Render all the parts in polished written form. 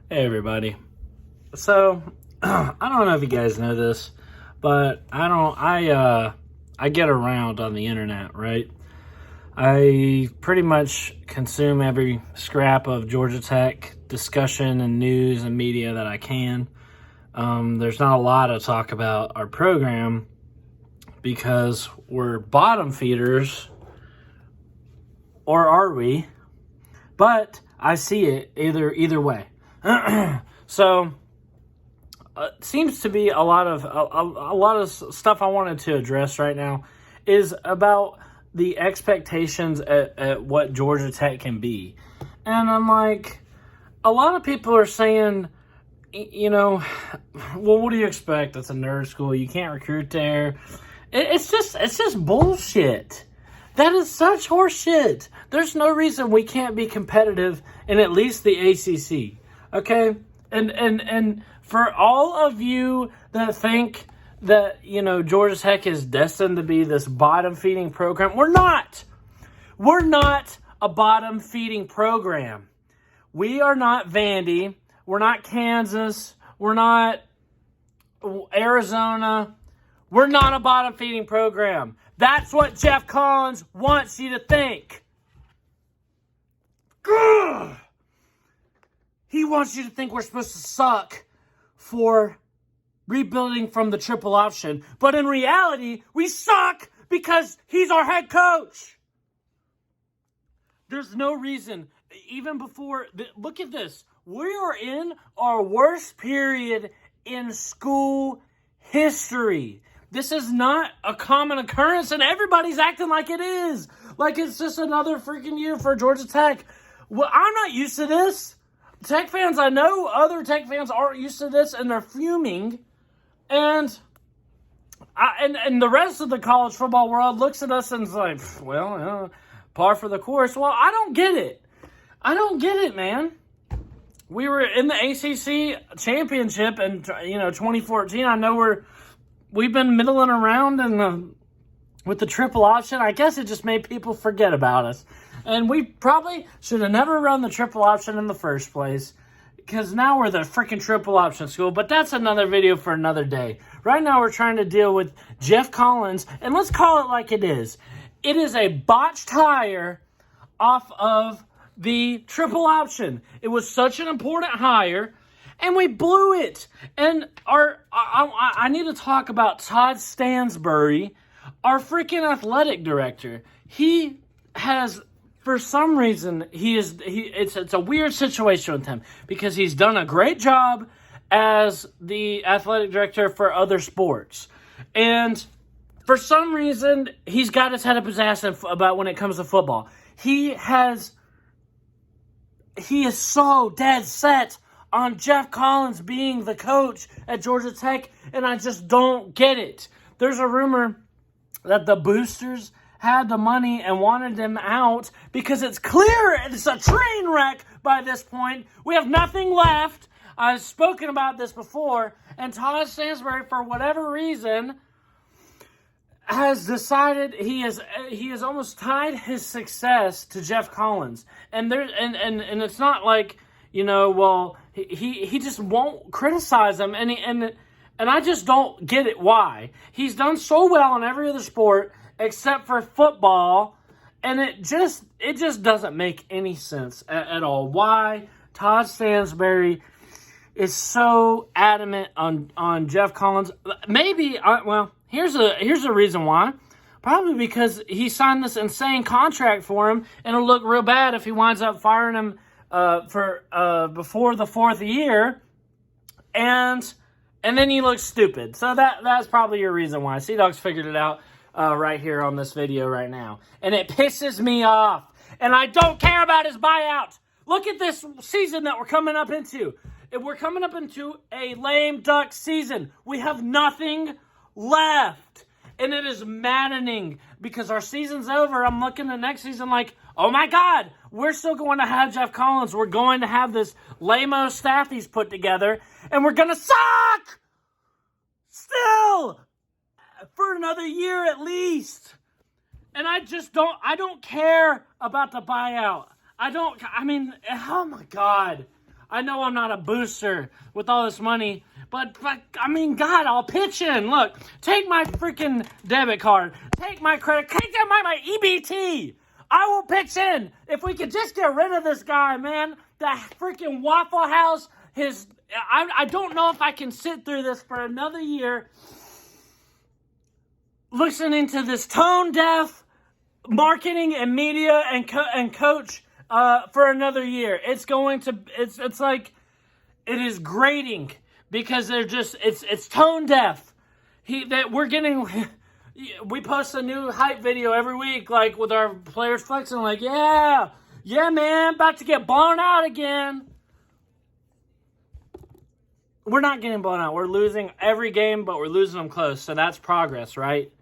Hey everybody. So I don't know if you guys know this, but I get around on the internet, right? I pretty much consume every scrap of Georgia Tech discussion and news and media that I can. There's not a lot to talk about our program because we're bottom feeders, or are we? But I see it either way. So seems to be a lot of stuff I wanted to address right now is about the expectations at what Georgia Tech can be. And I'm like, a lot of people are saying, well, what do you expect? It's a nerd school. You can't recruit there. It's just bullshit. That is such horseshit. There's no reason we can't be competitive in at least the ACC. Okay? And for all of you that think that, Georgia Tech is destined to be this bottom-feeding program, we're not. We're not a bottom-feeding program. We are not Vandy. We're not Kansas. We're not Arizona. We're not a bottom-feeding program. That's what Geoff Collins wants you to think. Ugh. He wants you to think we're supposed to suck for rebuilding from the triple option. But in reality, we suck because he's our head coach. There's no reason, even before, look at this. We are in our worst period in school history. This is not a common occurrence, and everybody's acting like it is. Like it's just another freaking year for Georgia Tech. Well, I'm not used to this. Tech fans, I know other Tech fans aren't used to this, and they're fuming. And the rest of the college football world looks at us and is like, well, par for the course. Well, I don't get it. I don't get it, man. We were in the ACC championship in 2014. I know we've been middling around with the triple option. I guess it just made people forget about us. And we probably should have never run the triple option in the first place, because now we're the freaking triple option school. But that's another video for another day. Right now we're trying to deal with Geoff Collins, and let's call it like it is. It is a botched hire off of the triple option. It was such an important hire, and we blew it. And I need to talk about Todd Stansbury, our freaking athletic director. He has, for some reason, it's a weird situation with him, because he's done a great job as the athletic director for other sports. And for some reason, he's got his head up his ass about when it comes to football. He is so dead set on Geoff Collins being the coach at Georgia Tech, and I just don't get it. There's a rumor that the boosters had the money and wanted him out because it's clear it's a train wreck by this point. We have nothing left. I've spoken about this before, and Todd Stansbury, for whatever reason, has decided he has almost tied his success to Geoff Collins. And it's not like, he just won't criticize him, and I just don't get it why. He's done so well in every other sport except for football, and it just doesn't make any sense at all. Why Todd Stansbury is so adamant on Geoff Collins? Maybe here's a reason why. Probably because he signed this insane contract for him, and it'll look real bad if he winds up firing him before the fourth year, and then he looks stupid. So that's probably your reason why. Sea-Dog's figured it out right here on this video right now. And it pisses me off. And I don't care about his buyout. Look at this season that we're coming up into. We're coming up into a lame duck season. We have nothing left. And it is maddening because our season's over. I'm looking at next season like, oh my God, we're still going to have Geoff Collins. We're going to have this lame-o staff he's put together, and we're going to suck still for another year at least. And I don't care about the buyout. Oh my God. I know I'm not a booster with all this money, but I mean, God, I'll pitch in. Look, take my freaking debit card. Take my credit. Take my EBT. I will pitch in. If we could just get rid of this guy, man. The freaking Waffle House. I don't know if I can sit through this for another year. Listening to this tone-deaf marketing and media and coach for another year. It's like, it is grating because they're just, it's tone deaf. We post a new hype video every week, like with our players flexing, like, yeah, man, about to get blown out again. We're not getting blown out. We're losing every game, but we're losing them close. So that's progress, right?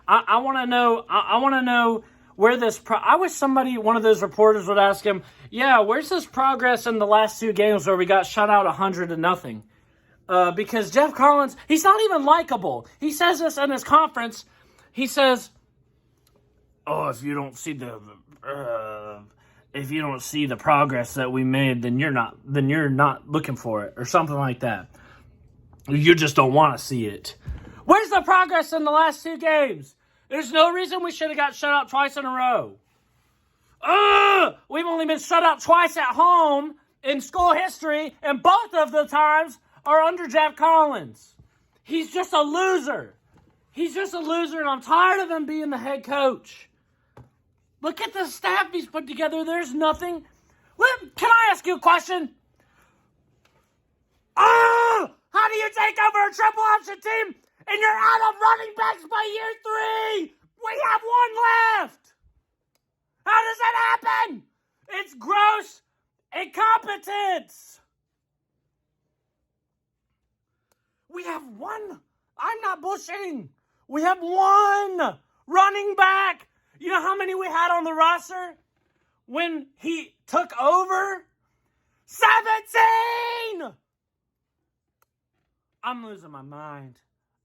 I want to know. I want to know where this. I wish one of those reporters would ask him, yeah, where's this progress in the last 2 games where we got shut out 100-0? Because Geoff Collins, he's not even likable. He says this in his conference. He says, "Oh, if you don't see the progress that we made, then you're not looking for it," or something like that. You just don't want to see it. Where's the progress in the last 2 games? There's no reason we should have got shut out twice in a row. We've only been shut out twice at home in school history, and both of the times are under Geoff Collins. He's just a loser. He's just a loser, and I'm tired of him being the head coach. Look at the staff he's put together. There's nothing. Can I ask you a question? How do you take over a triple option team and you're out of running backs by year 3? We have 1 left. How does that happen? It's gross incompetence. We have 1. I'm not bullshitting. We have 1 running back. You know how many we had on the roster when he took over? 17! I'm losing my mind.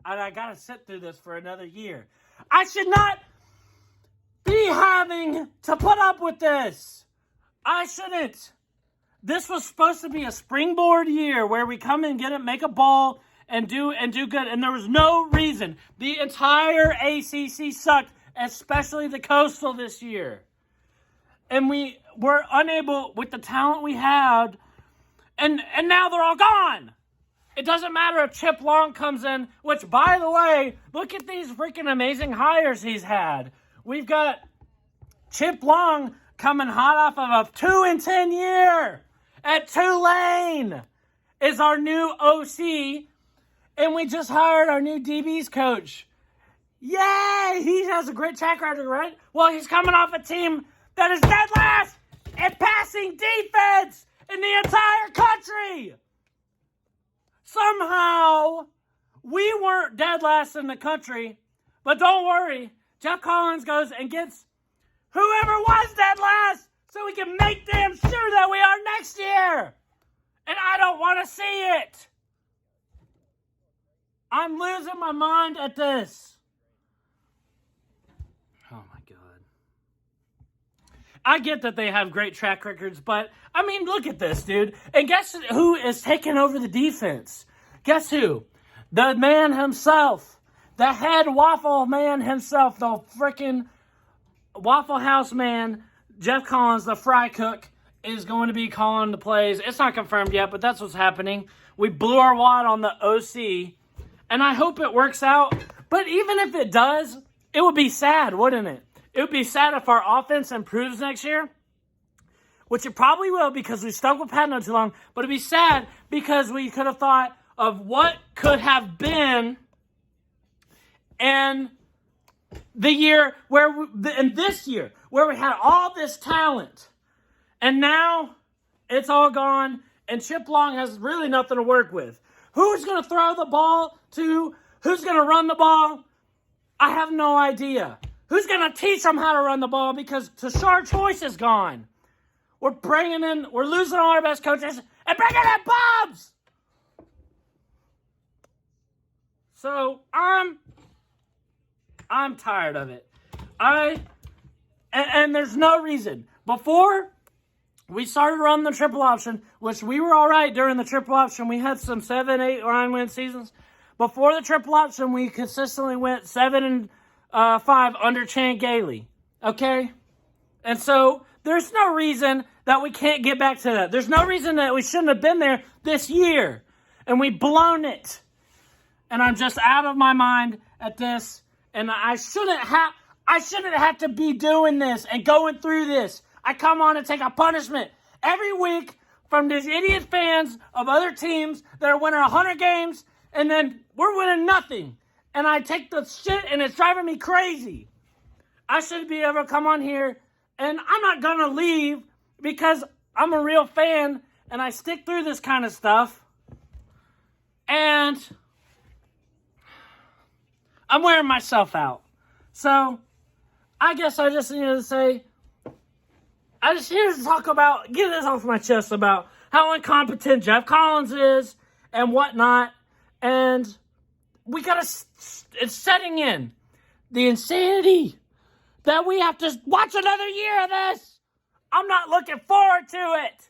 I got to sit through this for another year. I should not be having to put up with this. I shouldn't. This was supposed to be a springboard year where we come and make a ball and do good. And there was no reason. The entire ACC sucked, especially the Coastal this year. And we were unable, with the talent we had, and now they're all gone. It doesn't matter if Chip Long comes in, which, by the way, look at these freaking amazing hires he's had. We've got Chip Long coming hot off of a 2-10 year at Tulane is our new OC, and we just hired our new DBs coach. Yay! He has a great track record, right? Well, he's coming off a team that is dead last in passing defense in the entire country. Somehow, we weren't dead last in the country, but don't worry. Geoff Collins goes and gets whoever was dead last so we can make damn sure that we are next year. And I don't want to see it. I'm losing my mind at this. Oh, my God. I get that they have great track records, but, I mean, look at this, dude. And guess who is taking over the defense? Guess who? The man himself. The head waffle man himself. The freaking Waffle House man, Geoff Collins, the fry cook, is going to be calling the plays. It's not confirmed yet, but that's what's happening. We blew our wad on the OC, and I hope it works out. But even if it does, it would be sad, wouldn't it? It would be sad if our offense improves next year, which it probably will because we stuck with Patno too long. But it'd be sad because we could have thought of what could have been in the year in this year where we had all this talent, and now it's all gone. And Chip Long has really nothing to work with. Who's going to throw the ball to? Who's going to run the ball? I have no idea. Who's going to teach them how to run the ball because Tashard Choice is gone? We're losing all our best coaches and bringing in bums. So I'm tired of it. And there's no reason. Before, we started running the triple option, which we were all right during the triple option. We had some 7, 8, 9-win seasons. Before the triple option, we consistently went 7-5 under Chan Gailey. Okay? And so there's no reason that we can't get back to that. There's no reason that we shouldn't have been there this year. And we've blown it. And I'm just out of my mind at this. And I shouldn't have to be doing this and going through this. I come on and take a punishment every week from these idiot fans of other teams that are winning 100 games, and then we're winning nothing. And I take the shit, and it's driving me crazy. I should be able to come on here, and I'm not going to leave because I'm a real fan, and I stick through this kind of stuff. And I'm wearing myself out. So I guess I just needed to say, I just here to talk about, get this off my chest about how incompetent Geoff Collins is and whatnot. And we got to, it's setting in the insanity that we have to watch another year of this. I'm not looking forward to it.